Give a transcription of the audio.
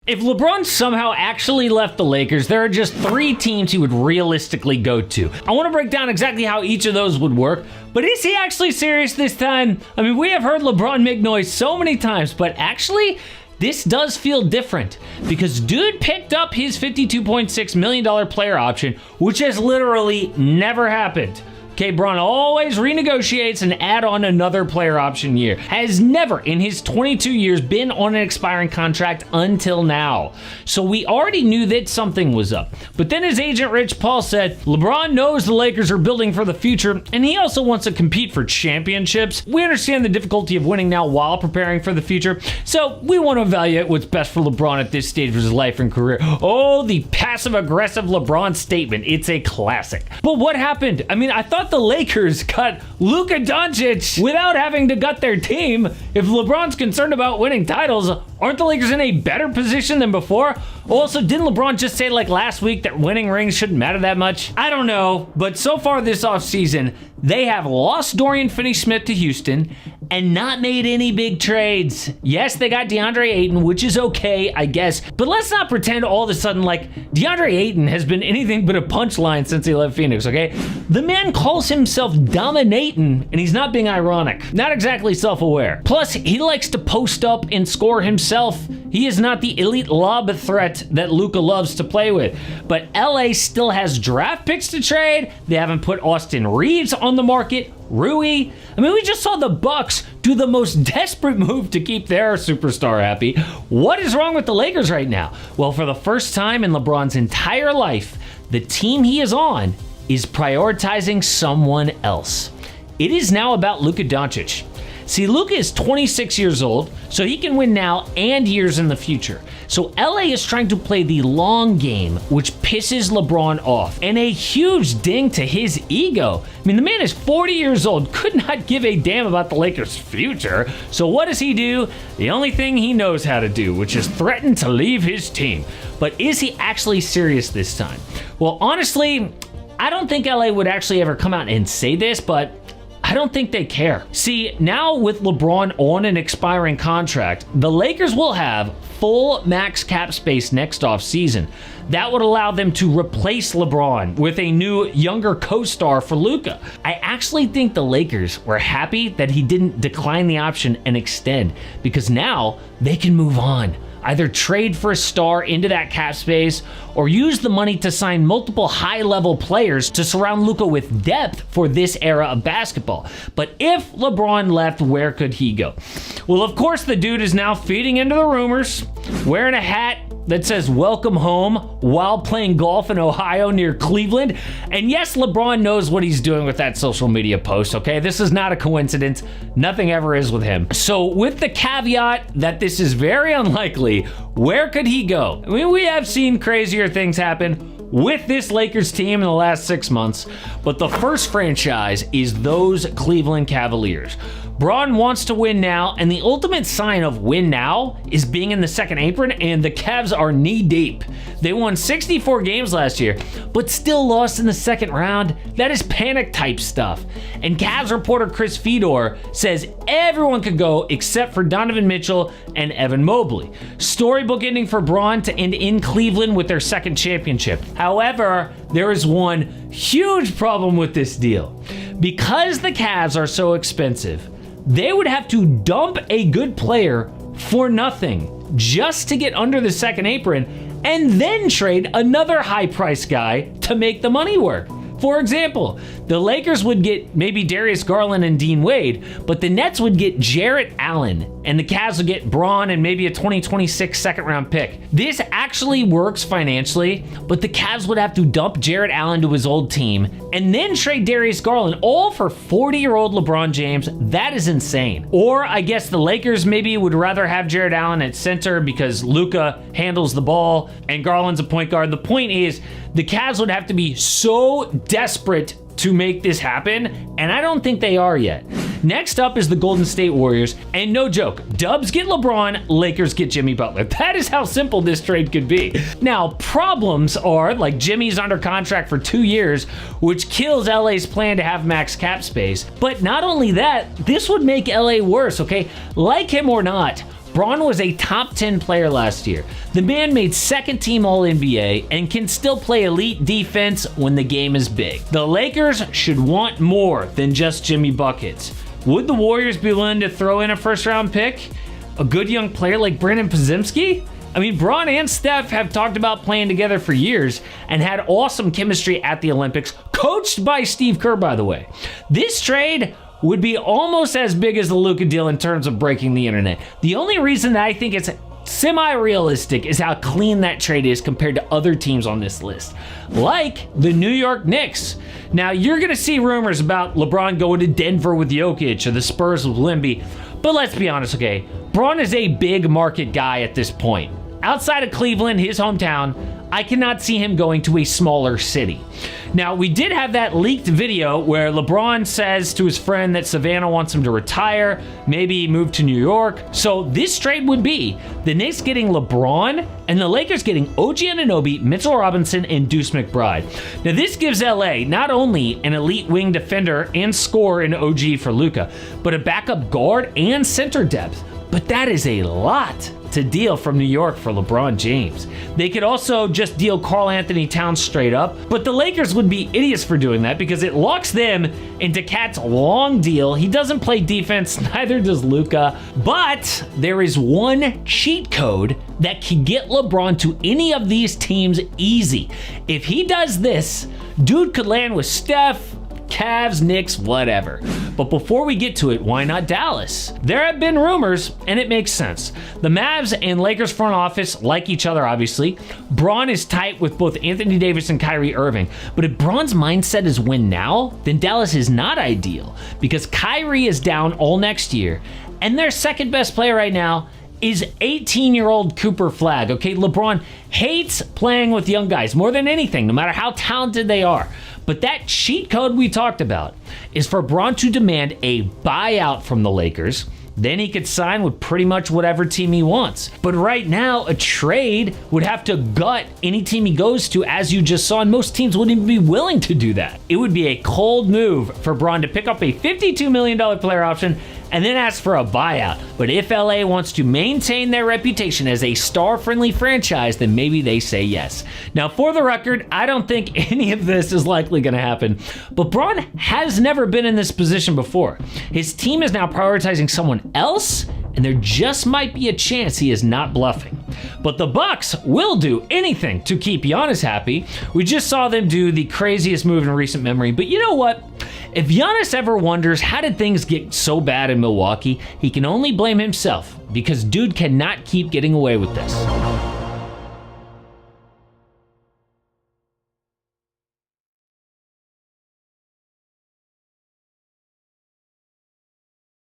If LeBron somehow actually left the Lakers, there are just 3 teams he would realistically go to. I want to break down exactly how each of those would work, but is he actually serious this time? I mean, we have heard LeBron make noise so many times, but actually, this does feel different because dude picked up his $52.6 million player option, which has literally never happened. Okay, Bron always renegotiates and add on another player option year. Has never in his 22 years been on an expiring contract until now. So we already knew that something was up. But then his agent Rich Paul said, LeBron knows the Lakers are building for the future and he also wants to compete for championships. We understand the difficulty of winning now while preparing for the future. So we want to evaluate what's best for LeBron at this stage of his life and career. Oh, the passive-aggressive LeBron statement. It's a classic. But what happened? I mean, I thought the Lakers cut Luka Doncic without having to gut their team. If LeBron's concerned about winning titles, aren't the Lakers in a better position than before? Also, didn't LeBron just say like last week that winning rings shouldn't matter that much? I don't know, but so far this offseason, they have lost Dorian Finney-Smith to Houston and not made any big trades. Yes, they got DeAndre Ayton, which is okay, I guess, but let's not pretend all of a sudden like DeAndre Ayton has been anything but a punchline since he left Phoenix, okay? The man calls himself dominating, and he's not being ironic. Not exactly self-aware. Plus, he likes to post up and score himself. He is not the elite lob threat that Luka loves to play with. But LA still has draft picks to trade. They haven't put Austin Reeves on the market. Rui. I mean, we just saw the Bucks do the most desperate move to keep their superstar happy. What is wrong with the Lakers right now? Well, for the first time in LeBron's entire life, the team he is on is prioritizing someone else. It is now about Luka Doncic. See, Luka is 26 years old, so he can win now and years in the future. So LA is trying to play the long game, which pisses LeBron off. And a huge ding to his ego. I mean, the man is 40 years old, could not give a damn about the Lakers' future. So what does he do? The only thing he knows how to do, which is threaten to leave his team. But is he actually serious this time? Well, honestly, I don't think LA would actually ever come out and say this, but I don't think they care. See, now with LeBron on an expiring contract, the Lakers will have full max cap space next offseason. That would allow them to replace LeBron with a new, younger co-star for Luka. I actually think the Lakers were happy that he didn't decline the option and extend, because now they can move on. Either trade for a star into that cap space or use the money to sign multiple high-level players to surround Luka with depth for this era of basketball. But if LeBron left, where could he go? Well, of course, the dude is now feeding into the rumors, wearing a hat that says welcome home while playing golf in Ohio near Cleveland. And yes, LeBron knows what he's doing with that social media post, okay? This is not a coincidence. Nothing ever is with him. So with the caveat that this is very unlikely, where could he go? I mean, we have seen crazier things happen with this Lakers team in the last 6 months, but the first franchise is those Cleveland Cavaliers. Bron wants to win now, and the ultimate sign of win now is being in the second apron, and the Cavs are knee deep. They won 64 games last year, but still lost in the second round. That is panic type stuff. And Cavs reporter Chris Fedor says everyone could go except for Donovan Mitchell and Evan Mobley. Storybook ending for Bron to end in Cleveland with their second championship. However, there is one huge problem with this deal. Because the Cavs are so expensive, they would have to dump a good player for nothing just to get under the second apron and then trade another high-priced guy to make the money work. For example, the Lakers would get maybe Darius Garland and Dean Wade, but the Nets would get Jarrett Allen, and the Cavs would get Bron and maybe a 2026 second-round pick. This actually works financially, but the Cavs would have to dump Jarrett Allen to his old team and then trade Darius Garland, all for 40-year-old LeBron James. That is insane. Or I guess the Lakers maybe would rather have Jarrett Allen at center because Luka handles the ball and Garland's a point guard. The point is, the Cavs would have to be so desperate to make this happen, and I don't think they are yet. Next up is the Golden State Warriors, and no joke, Dubs get LeBron, Lakers get Jimmy Butler. That is how simple this trade could be. Now, problems are, like Jimmy's under contract for 2 years, which kills LA's plan to have max cap space. But not only that, this would make LA worse, okay? Like him or not, Bron was a top 10 player last year. The man made second team All-NBA and can still play elite defense when the game is big. The Lakers should want more than just Jimmy Buckets. Would the Warriors be willing to throw in a first round pick? A good young player like Brandon Podziemski? I mean, Bron and Steph have talked about playing together for years and had awesome chemistry at the Olympics, coached by Steve Kerr, by the way. This trade would be almost as big as the Luka deal in terms of breaking the internet. The only reason that I think it's semi-realistic is how clean that trade is compared to other teams on this list, like the New York Knicks. Now, you're going to see rumors about LeBron going to Denver with Jokic or the Spurs with Wemby, but let's be honest, okay? Bron is a big market guy at this point. Outside of Cleveland, his hometown, I cannot see him going to a smaller city. Now, we did have that leaked video where LeBron says to his friend that Savannah wants him to retire, maybe move to New York. So this trade would be the Knicks getting LeBron and the Lakers getting OG Anunoby, Mitchell Robinson, and Deuce McBride. Now, this gives LA not only an elite wing defender and scorer in OG for Luka, but a backup guard and center depth. But that is a lot to deal from New York for LeBron James. They could also just deal Karl Anthony Towns straight up, but the Lakers would be idiots for doing that because it locks them into Cat's long deal. He doesn't play defense, neither does Luka, but there is one cheat code that can get LeBron to any of these teams easy. If he does this, dude could land with Steph, Cavs, Knicks, whatever. But before we get to it, why not Dallas? There have been rumors, and it makes sense. The Mavs and Lakers front office like each other, obviously. Bron is tight with both Anthony Davis and Kyrie Irving. But if Bron's mindset is win now, then Dallas is not ideal because Kyrie is down all next year, and their second best player right now is 18-year-old Cooper Flagg. Okay, LeBron hates playing with young guys more than anything, no matter how talented they are. But that cheat code we talked about is for Bron to demand a buyout from the Lakers. Then he could sign with pretty much whatever team he wants. But right now, a trade would have to gut any team he goes to, as you just saw, and most teams wouldn't even be willing to do that. It would be a cold move for Bron to pick up a $52 million player option and then ask for a buyout. But if LA wants to maintain their reputation as a star-friendly franchise, then maybe they say yes. Now, for the record, I don't think any of this is likely going to happen, but Bron has never been in this position before. His team is now prioritizing someone else, and there just might be a chance he is not bluffing. But the Bucks will do anything to keep Giannis happy. We just saw them do the craziest move in recent memory, but you know what? If Giannis ever wonders how did things get so bad in Milwaukee, he can only blame himself because dude cannot keep getting away with this.